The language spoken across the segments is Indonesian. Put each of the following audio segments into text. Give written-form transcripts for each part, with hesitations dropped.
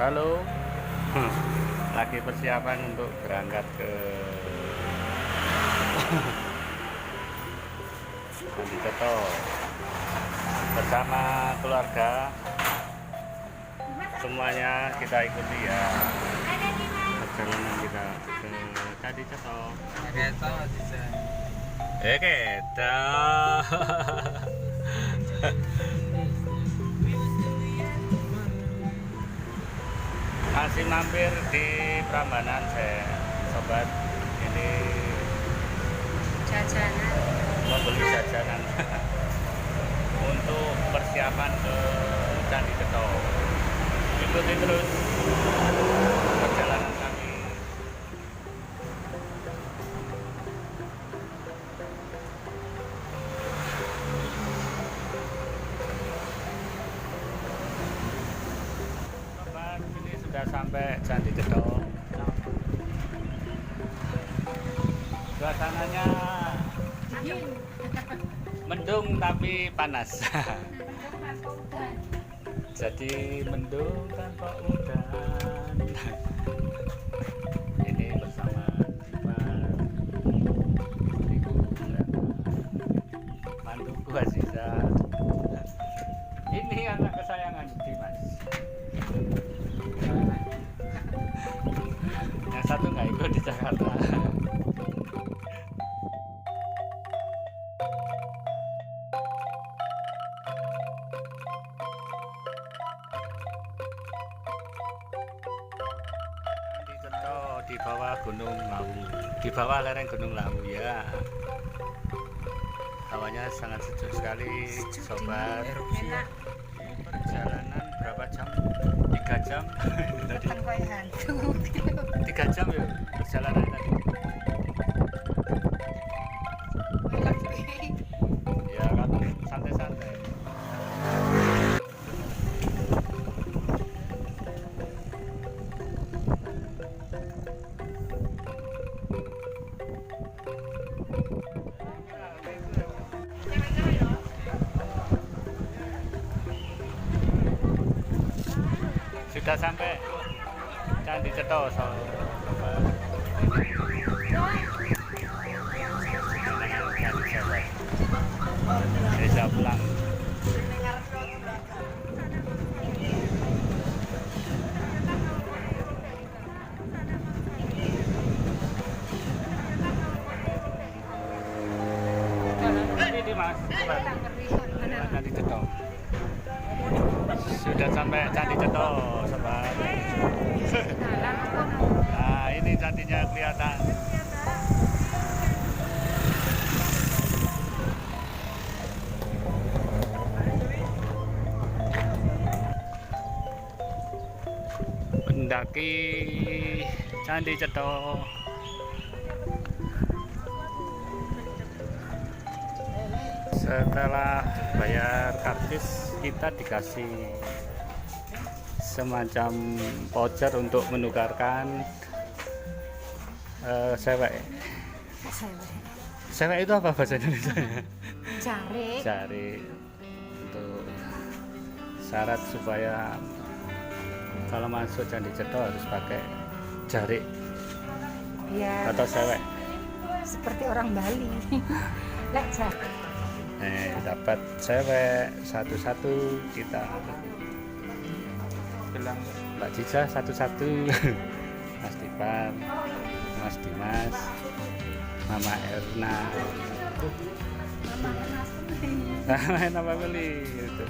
Halo, lagi persiapan untuk berangkat ke Candi bersama keluarga. Semuanya kita ikuti ya perjalanan kita ke Candi Ceto. Kita masih mampir di Prambanan saya, sobat. Ini jajanan, membeli jajanan untuk persiapan ke Candi Ceto. Ikuti terus perjalanan kami. Sobat, ini sudah sampai Candi Ceto. Suasananya mendung tapi panas. Jadi mendung tanpa udan. Ini bersama ibu mantuku Aziza. Ini anak kesayangan Dimas. Yang satu nggak ikut di Jakarta. Di bawah Gunung Lawu, di bawah lereng Gunung Lawu ya. Hawanya sangat sejuk sekali, sobat. Perjalanan berapa jam? 3 jam. Tadi 3 jam ya perjalanan tadi. Ya kan santai-santai. Sudah sampai Candi Ceto, bisa pulang. Ini Mas, Candi Ceto. Sudah sampai Candi Ceto, sobat. Nah, ini candinya kelihatan. Mendaki Candi Ceto. Setelah bayar karcis, kita dikasih semacam voucher untuk menukarkan sewek. Sewek itu apa bahasa Indonesia? Cari untuk syarat supaya kalau masuk Candi Ceto harus pakai jarik ya, atau sewek seperti orang Bali. Dapat sewek satu-satu, kita bilang Mbak Cica satu-satu. Mas Dipan, Mas Dimas, Mama Erna, Mama beli gitu.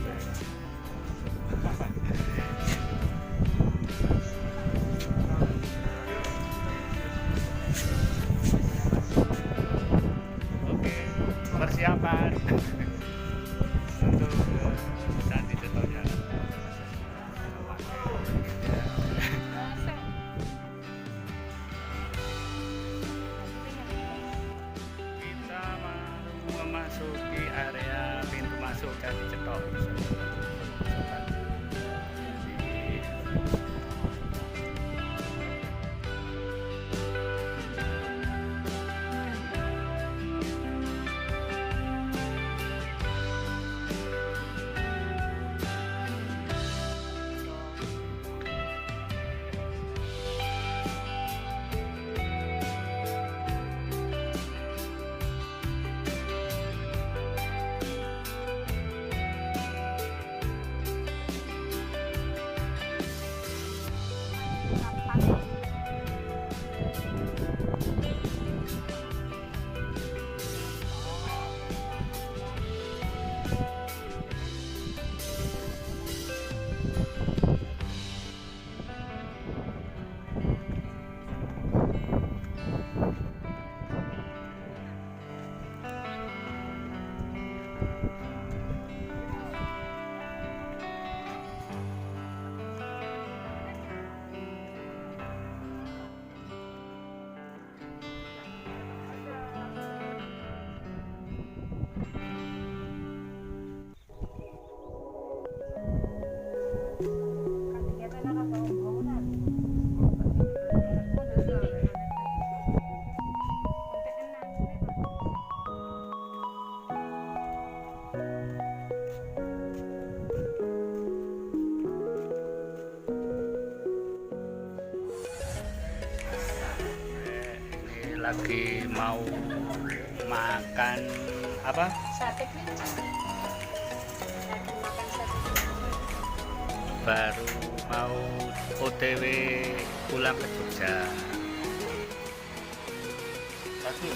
Oke, persiapan untuk Candi Cetonya. Kita memasuki area pintu masuk Candi Ceto. lagi mau makan apa? Sate kelinci. Lagi makan sate kelinci. Baru mau OTW pulang ke Jogja. Tapi